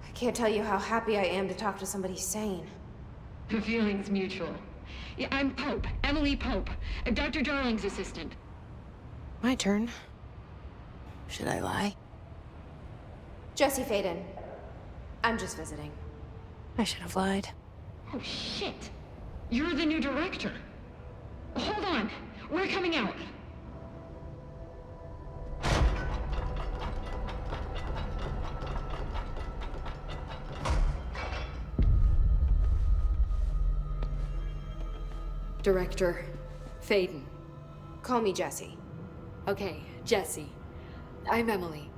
I can't tell you how happy I am to talk to somebody sane. The feeling's mutual. Yeah, I'm Pope, Emily Pope, Dr. Darling's assistant. My turn. Should I lie? Jesse Faden. I'm just visiting. I should have lied. Oh, shit. You're the new director. Hold on. We're coming out. Director Faden. Call me Jesse. Okay, Jesse. I'm Emily.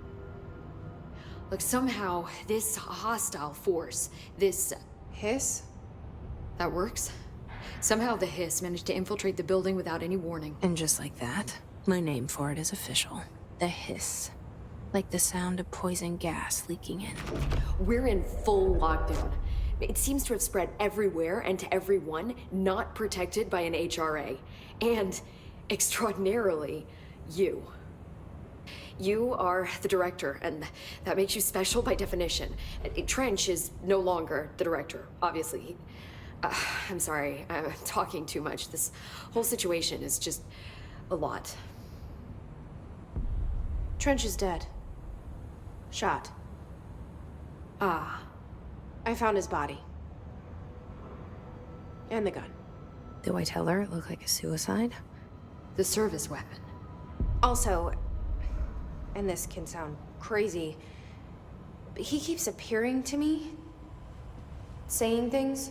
Look, somehow this hostile force, this... Hiss? That works? Somehow the hiss managed to infiltrate the building without any warning. And just like that, my name for it is official. The hiss. Like the sound of poison gas leaking in. We're in full lockdown. It seems to have spread everywhere and to everyone not protected by an HRA. And, extraordinarily, you. You are the director, and that makes you special by definition. Trench is no longer the director, obviously. I'm sorry, I'm talking too much. This whole situation is just a lot. Trench is dead. Shot. Ah. I found his body. And the gun. Do I tell her it looked like a suicide? The service weapon. Also, and this can sound crazy, but he keeps appearing to me, saying things.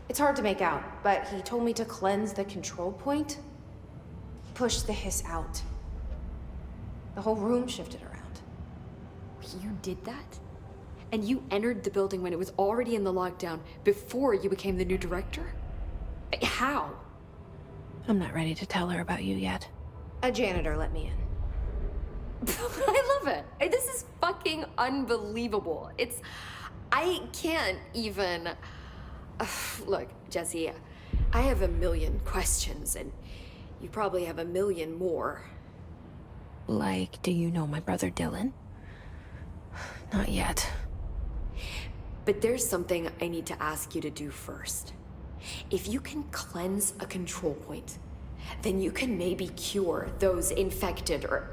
It's hard to make out, but he told me to cleanse the control point, push the hiss out. The whole room shifted around. You did that? And you entered the building when it was already in the lockdown before you became the new director? How? I'm not ready to tell her about you yet. A janitor let me in. I love it. This is fucking unbelievable. I can't even... Look, Jesse, I have a million questions, and you probably have a million more. Like, do you know my brother Dylan? Not yet. But there's something I need to ask you to do first. If you can cleanse a control point, then you can maybe cure those infected or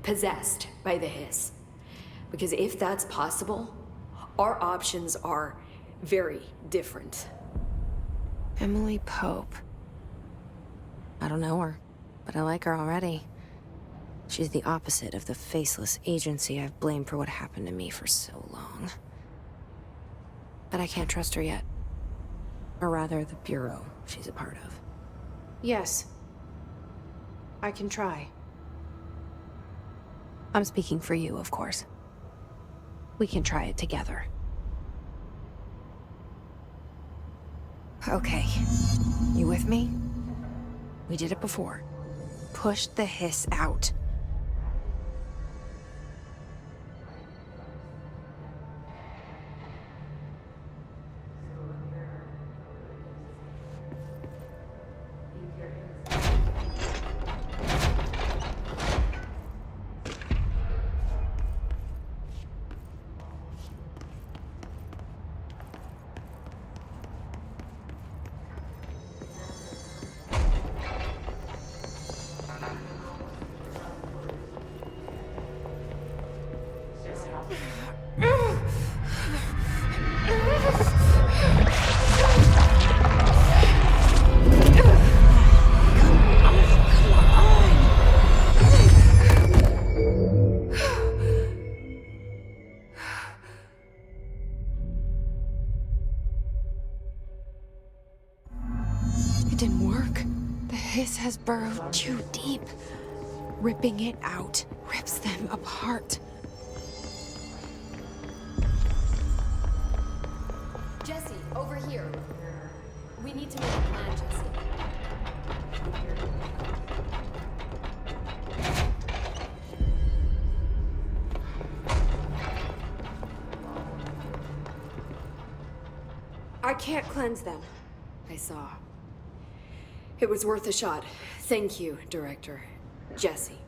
possessed by the hiss. Because if that's possible, our options are very different. Emily Pope. I don't know her, but I like her already. She's the opposite of the faceless agency I've blamed for what happened to me for so long. But I can't trust her yet. Or rather, the bureau she's a part of. Yes. I can try. I'm speaking for you, of course. We can try it together. Okay. You with me? We did it before. Push the hiss out. hiss has burrowed too deep. Ripping it out rips them apart. Jesse, over here. We need to make a plan, Jesse. I can't cleanse them. I saw. It was worth a shot. Thank you, Director. Jesse.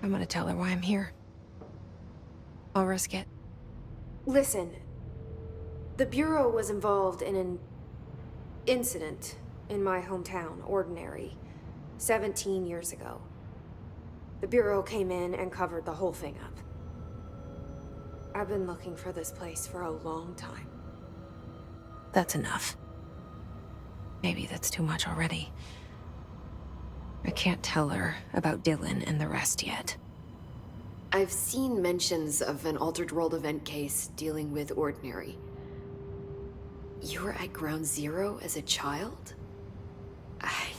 I'm gonna tell her why I'm here. I'll risk it. Listen, the Bureau was involved in an incident in my hometown, Ordinary, 17 years ago. The Bureau came in and covered the whole thing up. I've been looking for this place for a long time. That's enough. Maybe that's too much already. I can't tell her about Dylan and the rest yet. I've seen mentions of an Altered World event case dealing with Ordinary. You were at Ground Zero as a child?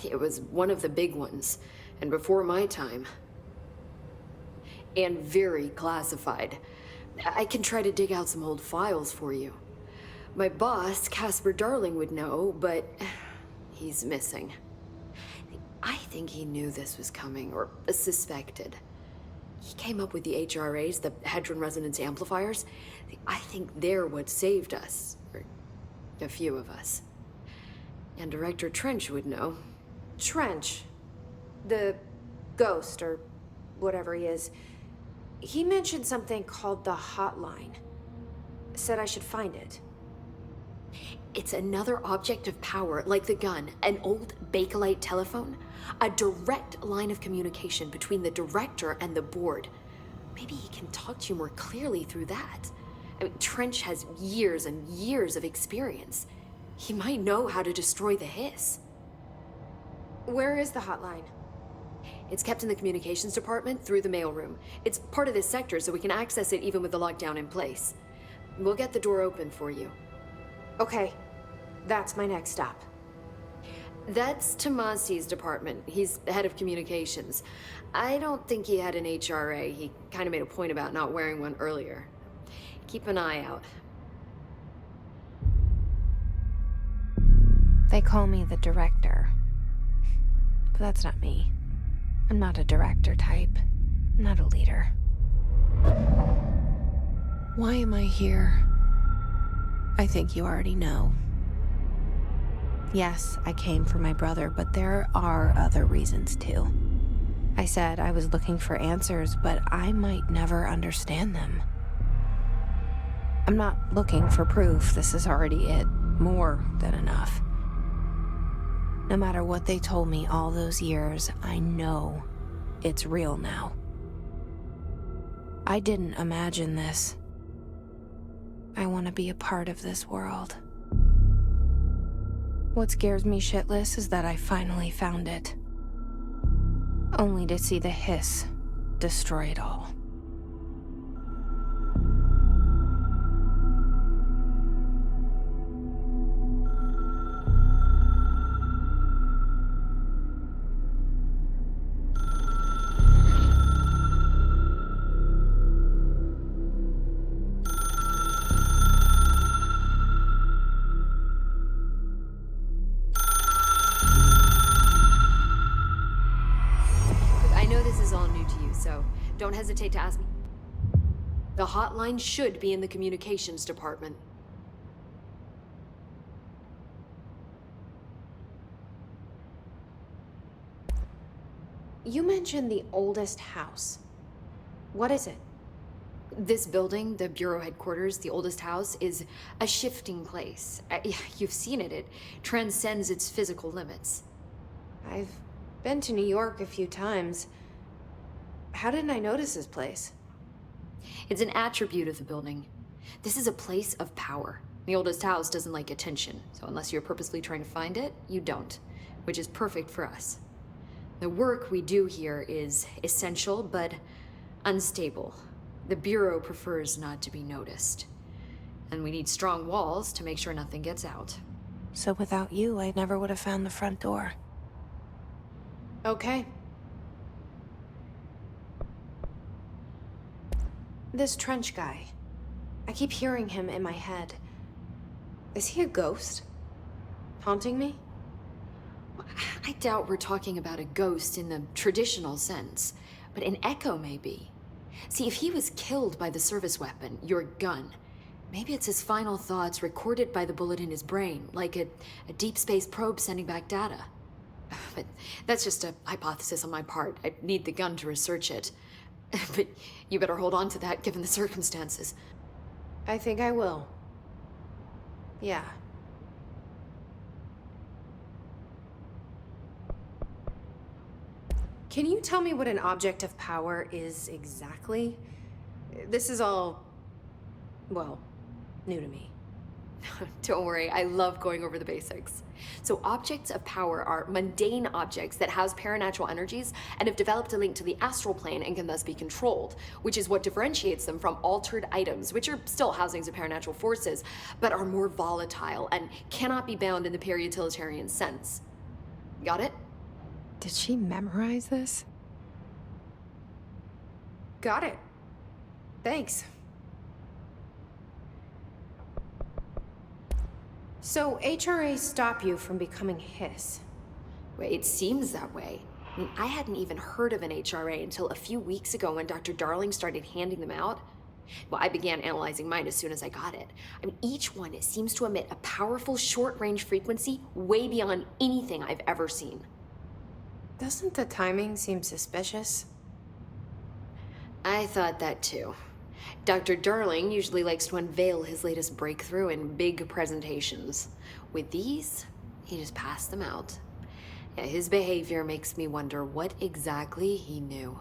It was one of the big ones, and before my time. And very classified. I can try to dig out some old files for you. My boss, Casper Darling, would know, but he's missing. I think he knew this was coming, or suspected. He came up with the HRAs, the Hadron Resonance Amplifiers. I think they're what saved us, or a few of us. And Director Trench would know. Trench, the ghost, or whatever he is, he mentioned something called the Hotline. Said I should find it. It's another object of power, like the gun, an old Bakelite telephone. A direct line of communication between the director and the board. Maybe he can talk to you more clearly through that. I mean, Trench has years and years of experience. He might know how to destroy the hiss. Where is the hotline? It's kept in the communications department through the mailroom. It's part of this sector, so we can access it even with the lockdown in place. We'll get the door open for you. Okay, that's my next stop. That's Tomasi's department. He's the head of communications. I don't think he had an HRA. He kind of made a point about not wearing one earlier. Keep an eye out. They call me the director. But that's not me. I'm not a director type. I'm not a leader. Why am I here? I think you already know. Yes, I came for my brother, but there are other reasons too. I said I was looking for answers, but I might never understand them. I'm not looking for proof. This is already it. More than enough. No matter what they told me all those years, I know it's real now. I didn't imagine this. I want to be a part of this world. What scares me shitless is that I finally found it. Only to see the hiss destroy it all. Don't hesitate to ask me. The hotline should be in the communications department. You mentioned the oldest house. What is it? This building, the Bureau headquarters, the oldest house, is a shifting place. You've seen it. It transcends its physical limits. I've been to New York a few times. How didn't I notice this place? It's an attribute of the building. This is a place of power. The oldest house doesn't like attention, so unless you're purposely trying to find it, you don't, which is perfect for us. The work we do here is essential, but unstable. The Bureau prefers not to be noticed. And we need strong walls to make sure nothing gets out. So without you, I never would have found the front door. Okay. This trench guy. I keep hearing him in my head. Is he a ghost? Haunting me? I doubt we're talking about a ghost in the traditional sense, but an echo maybe. See, if he was killed by the service weapon, your gun, maybe it's his final thoughts recorded by the bullet in his brain, like a deep space probe sending back data. But that's just a hypothesis on my part. I need the gun to research it. But you better hold on to that given the circumstances. I think I will. Yeah. Can you tell me what an object of power is exactly? This is all, well, new to me. Don't worry, I love going over the basics. So objects of power are mundane objects that house paranatural energies and have developed a link to the astral plane and can thus be controlled, which is what differentiates them from altered items, which are still housings of paranatural forces, but are more volatile and cannot be bound in the pure utilitarian sense. Got it? Did she memorize this? Got it. Thanks. So HRA stop you from becoming Hiss? Well, it seems that way. I mean, I hadn't even heard of an HRA until a few weeks ago when Dr. Darling started handing them out. Well, I began analyzing mine as soon as I got it. I mean, each one seems to emit a powerful short-range frequency way beyond anything I've ever seen. Doesn't the timing seem suspicious? I thought that too. Dr. Darling usually likes to unveil his latest breakthrough in big presentations. With these, he just passed them out. Yeah, his behavior makes me wonder what exactly he knew.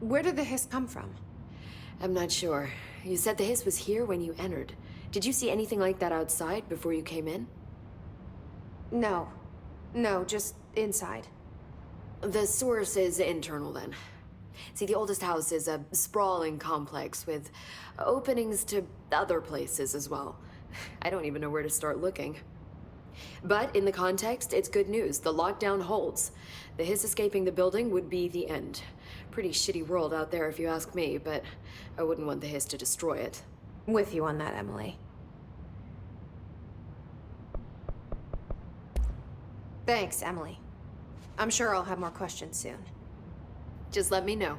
Where did the hiss come from? I'm not sure. You said the hiss was here when you entered. Did you see anything like that outside before you came in? No. No, just inside. The source is internal, then. See, the oldest house is a sprawling complex with openings to other places as well. I don't even know where to start looking. But in the context, it's good news. The lockdown holds. The hiss escaping the building would be the end. Pretty shitty world out there if you ask me, but I wouldn't want the hiss to destroy it. With you on that, Emily. Thanks, Emily. I'm sure I'll have more questions soon. Just let me know.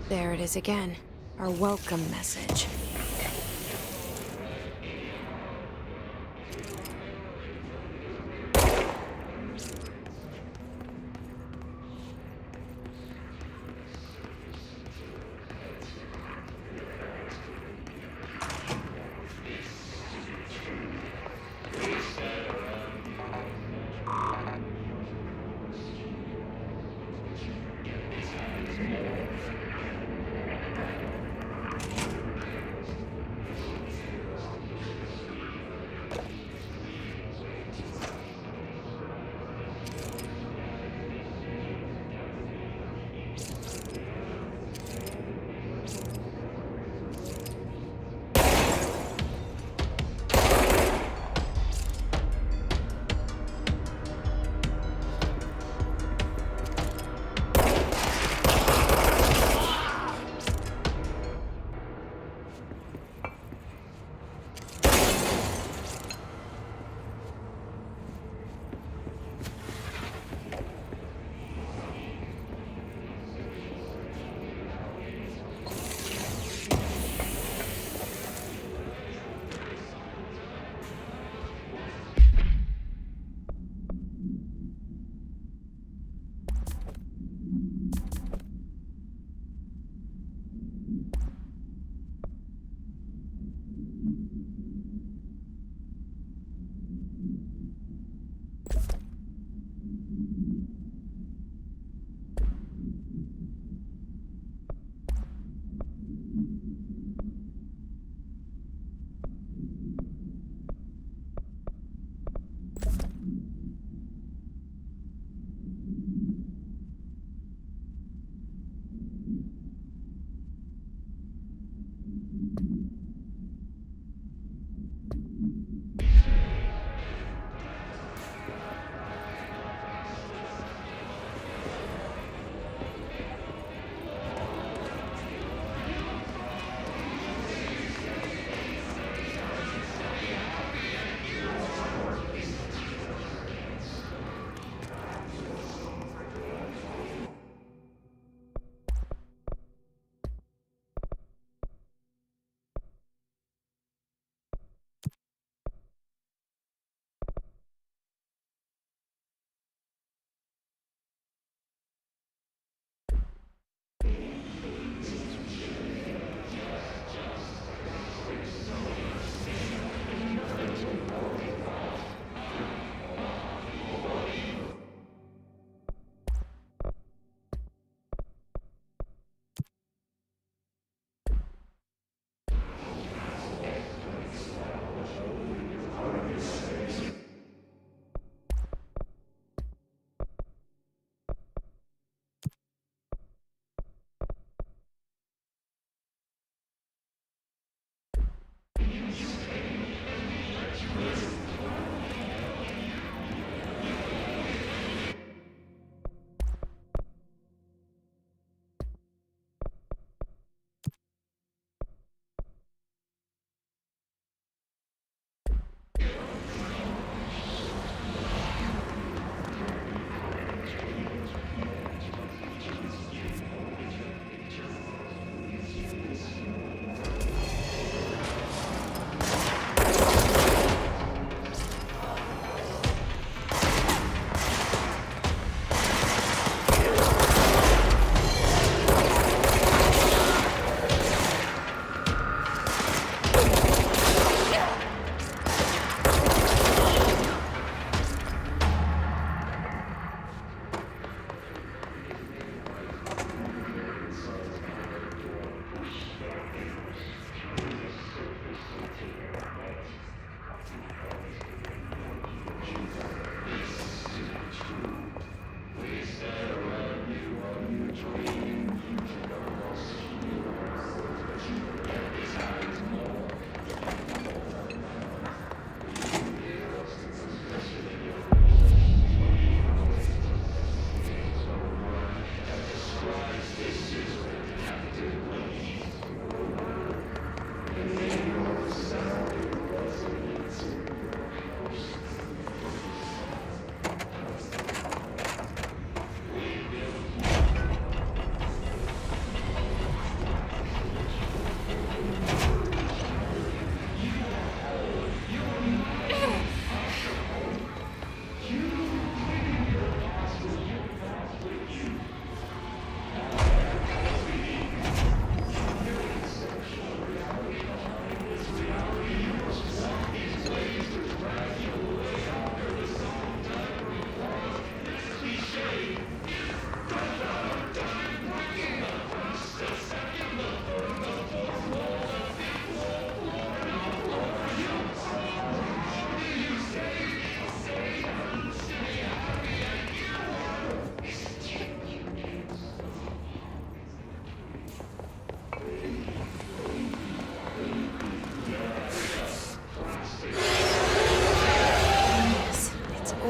There it is again. Our welcome message.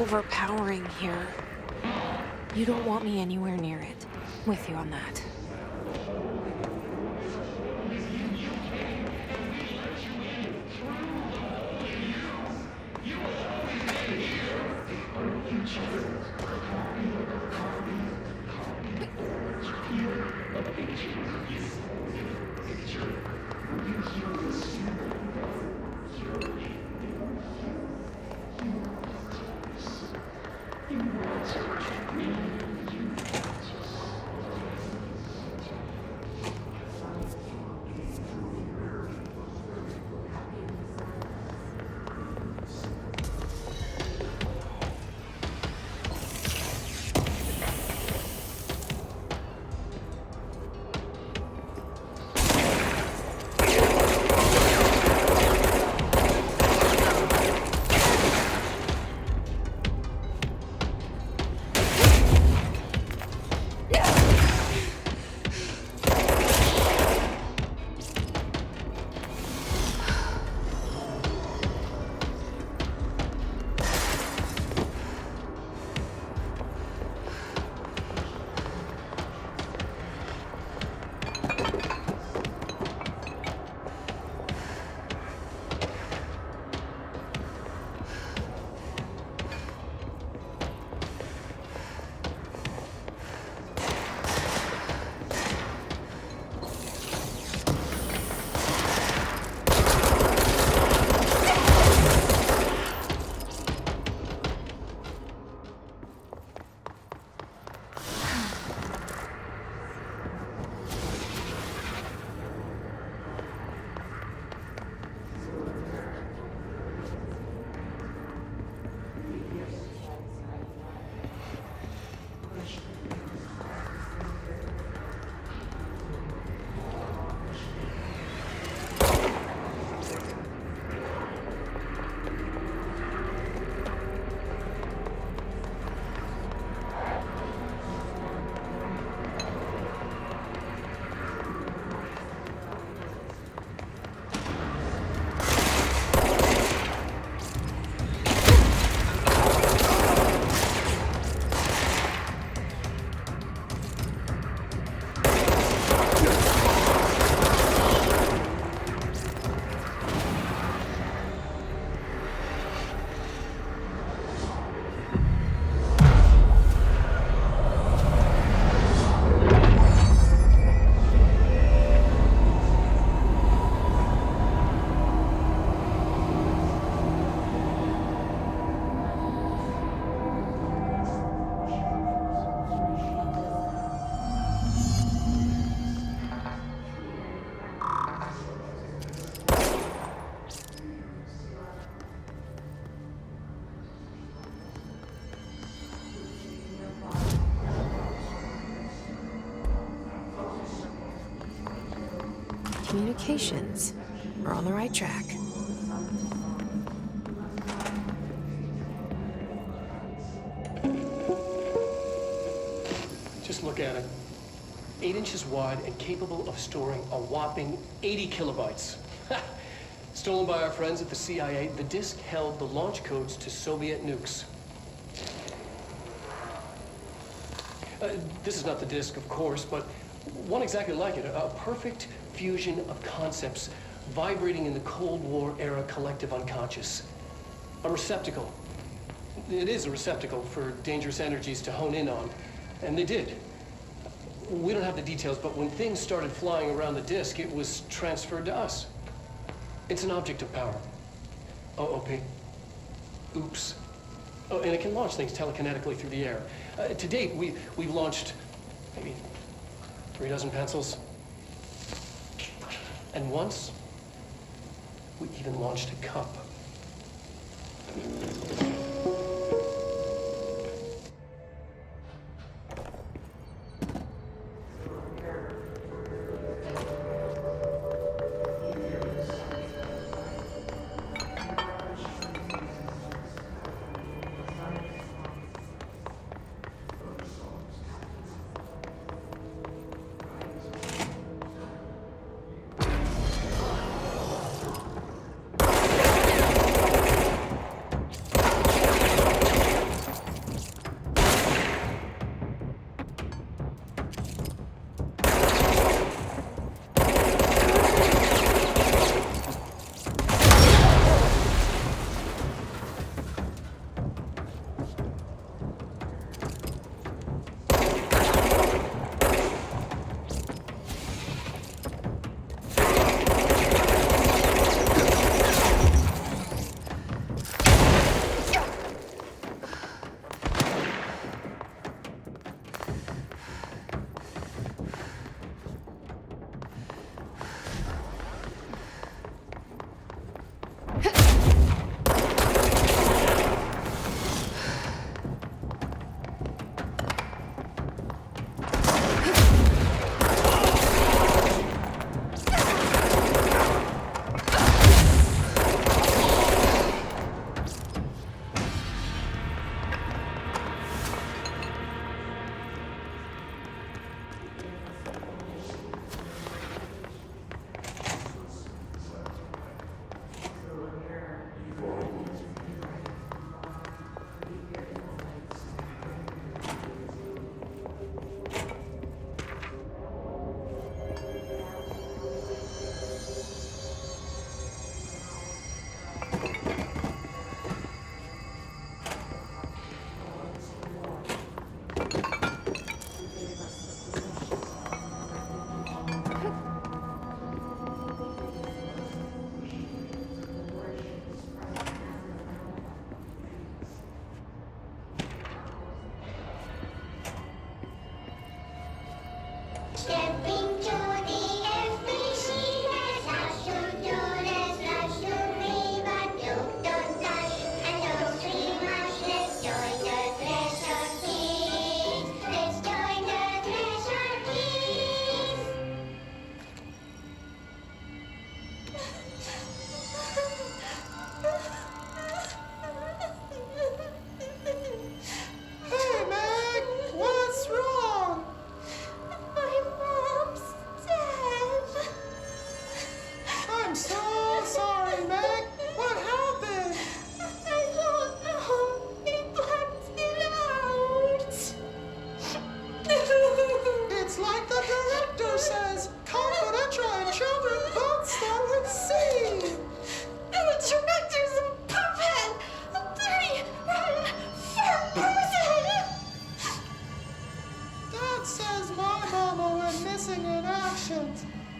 overpowering here. You don't want me anywhere near it. With you on that. Communications. We're on the right track. Just look at it. 8 inches wide and capable of storing a whopping 80 kilobytes. Stolen by our friends at the CIA, the disk held the launch codes to Soviet nukes. This is not the disk, of course, but one exactly like it. A perfect fusion of concepts vibrating in the Cold War era collective unconscious. A receptacle. It is a receptacle for dangerous energies to hone in on. And they did. We don't have the details, but when things started flying around the disk, it was transferred to us. It's an object of power. OP. Oops. Oh, and it can launch things telekinetically through the air. To date, we've launched maybe 3 dozen pencils. And once, we even launched a cup.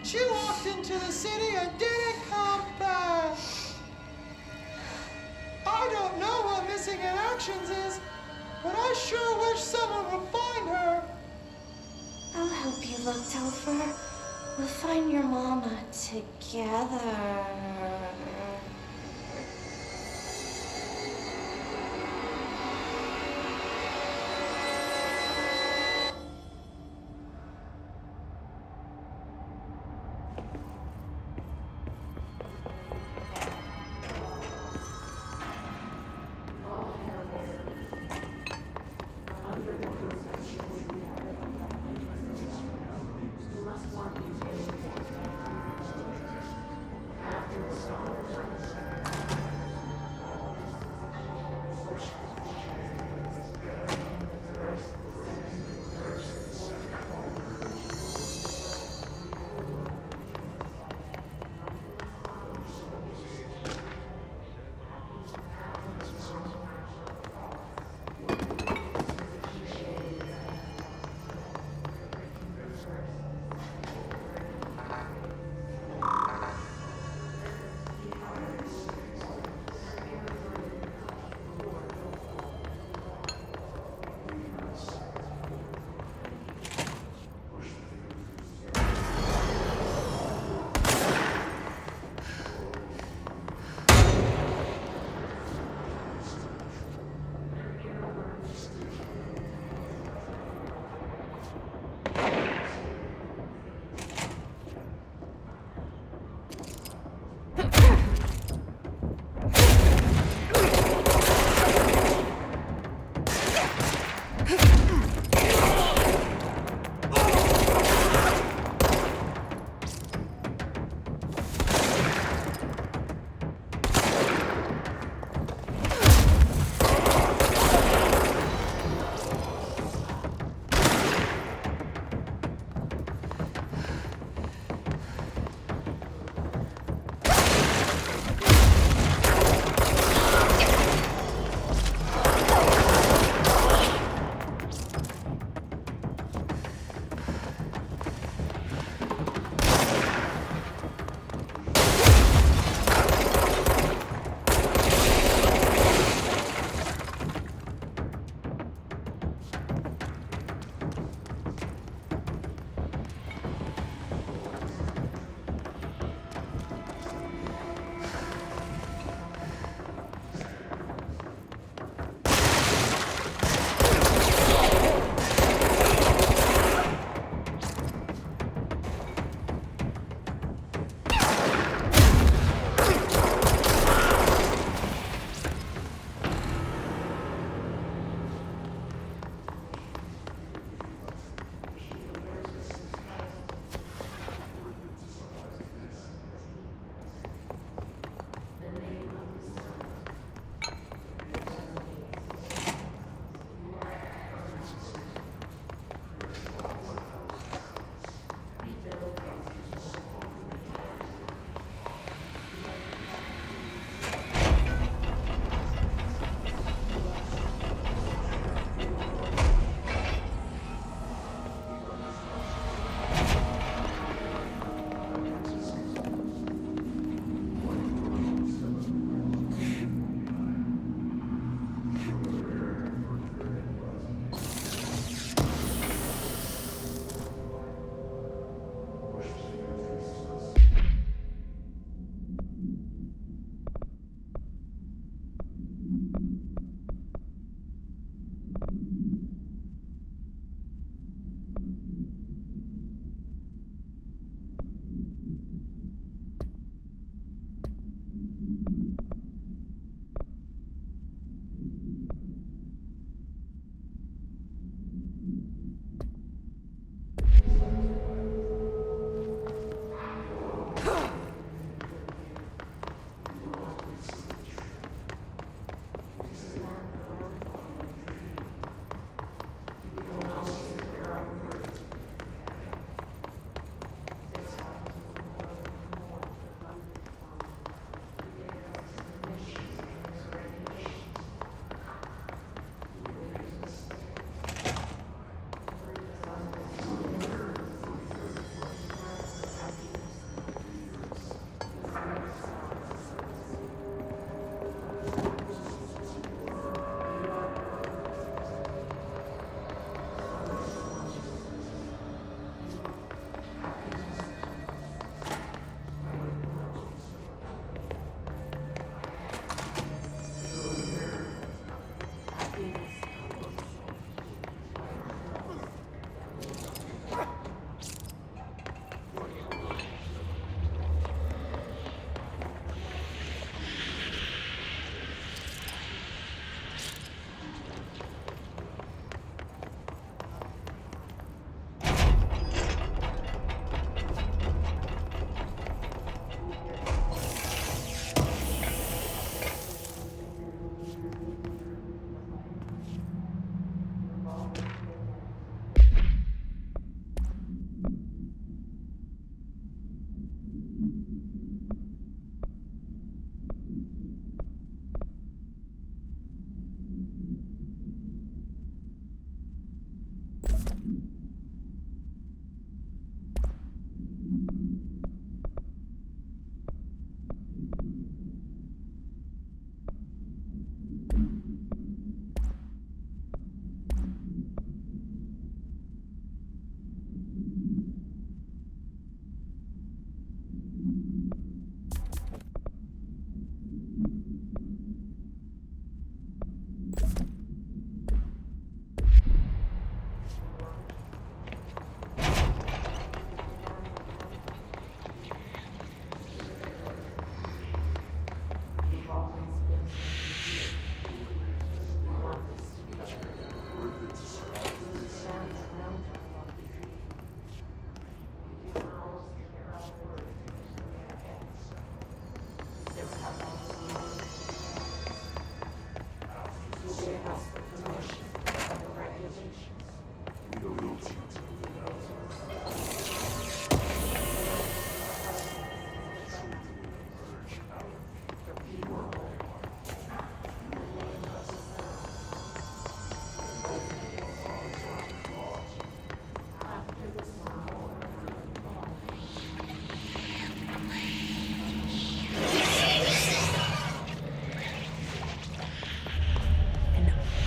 She walked into the city and didn't come back. I don't know what missing in actions is, but I sure wish someone would find her. I'll help you look, Telfer. We'll find your mama together.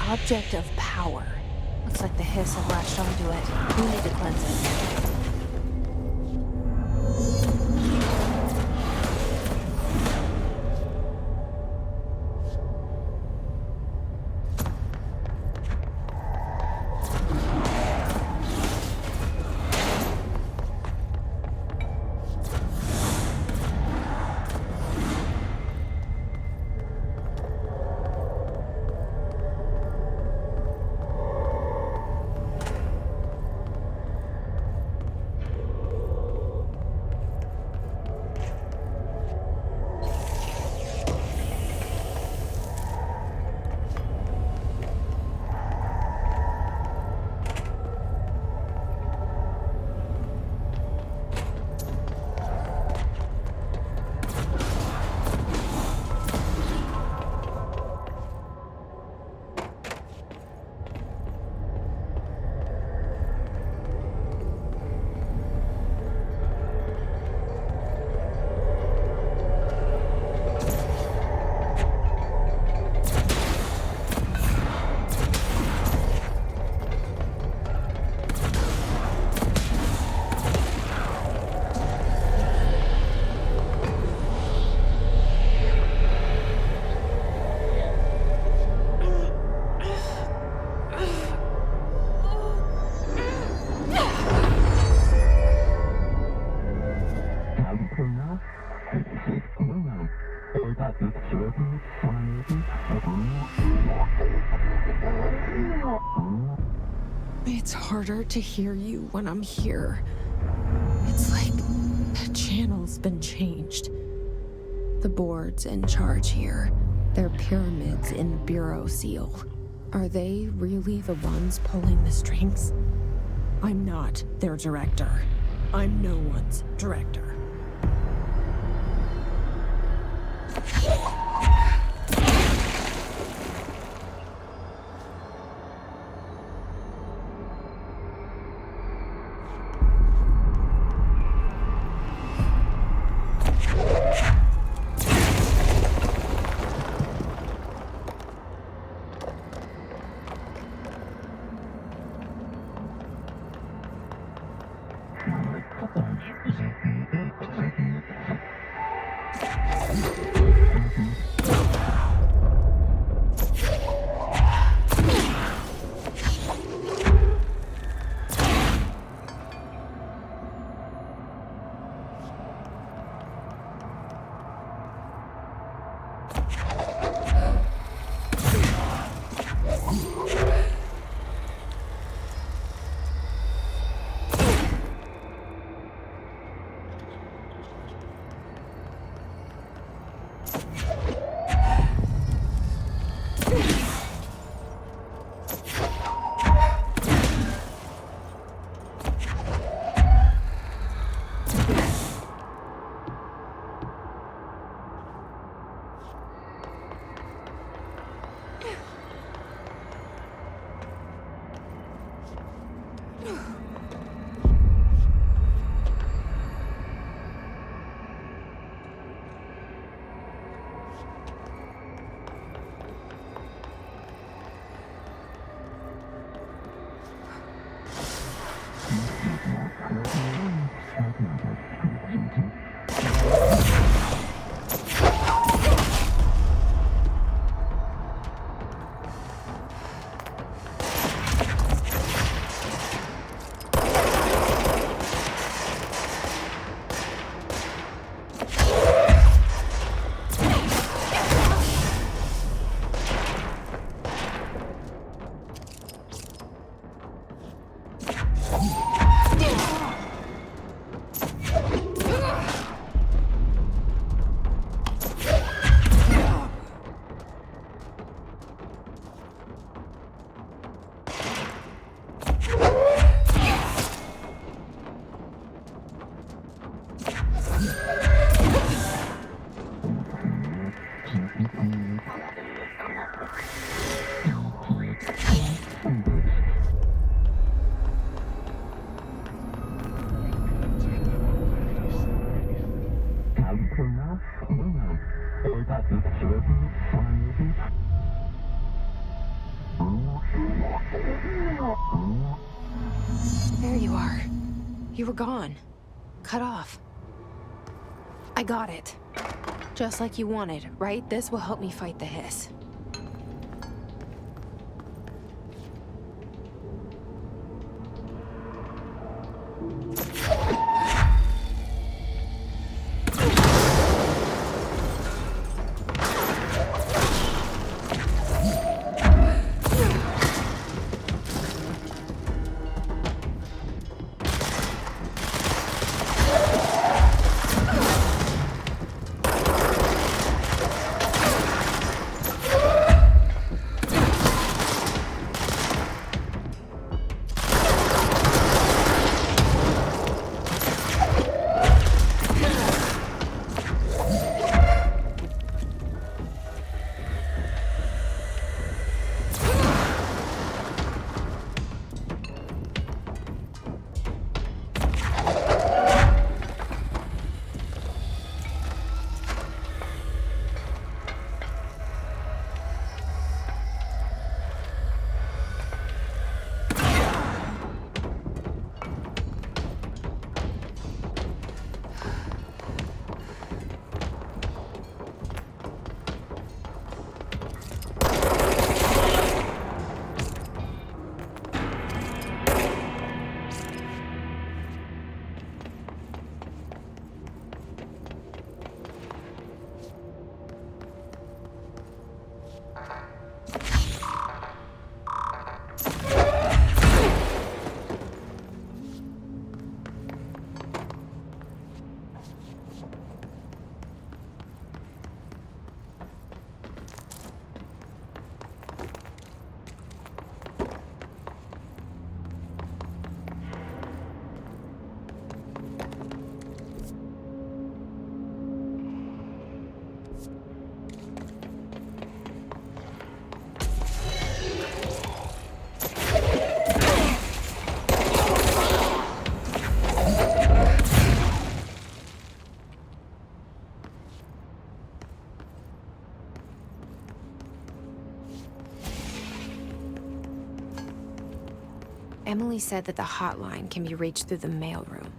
Object of power. Looks like the hiss have latched onto it. We need to cleanse it. It's harder to hear you when I'm here. It's like the channel's been changed. The board's in charge here. They're pyramids in the Bureau seal. Are they really the ones pulling the strings? I'm not their director. I'm no one's director. There you are. You were gone. Cut off. I got it. Just like you wanted, right? This will help me fight the hiss. Emily said that the hotline can be reached through the mailroom.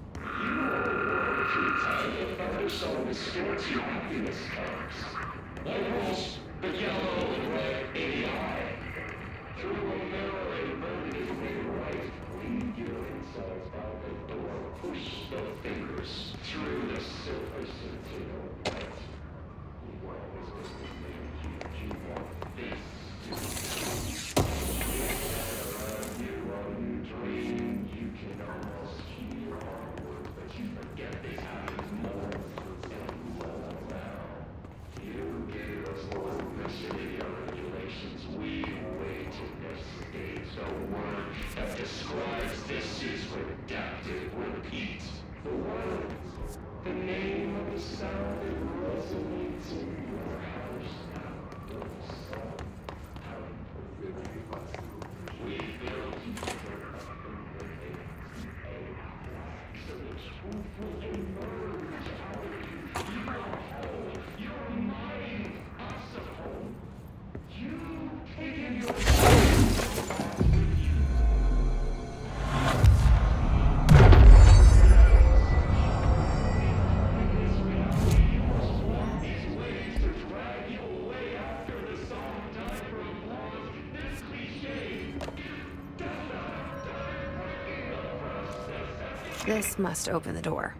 This must open the door.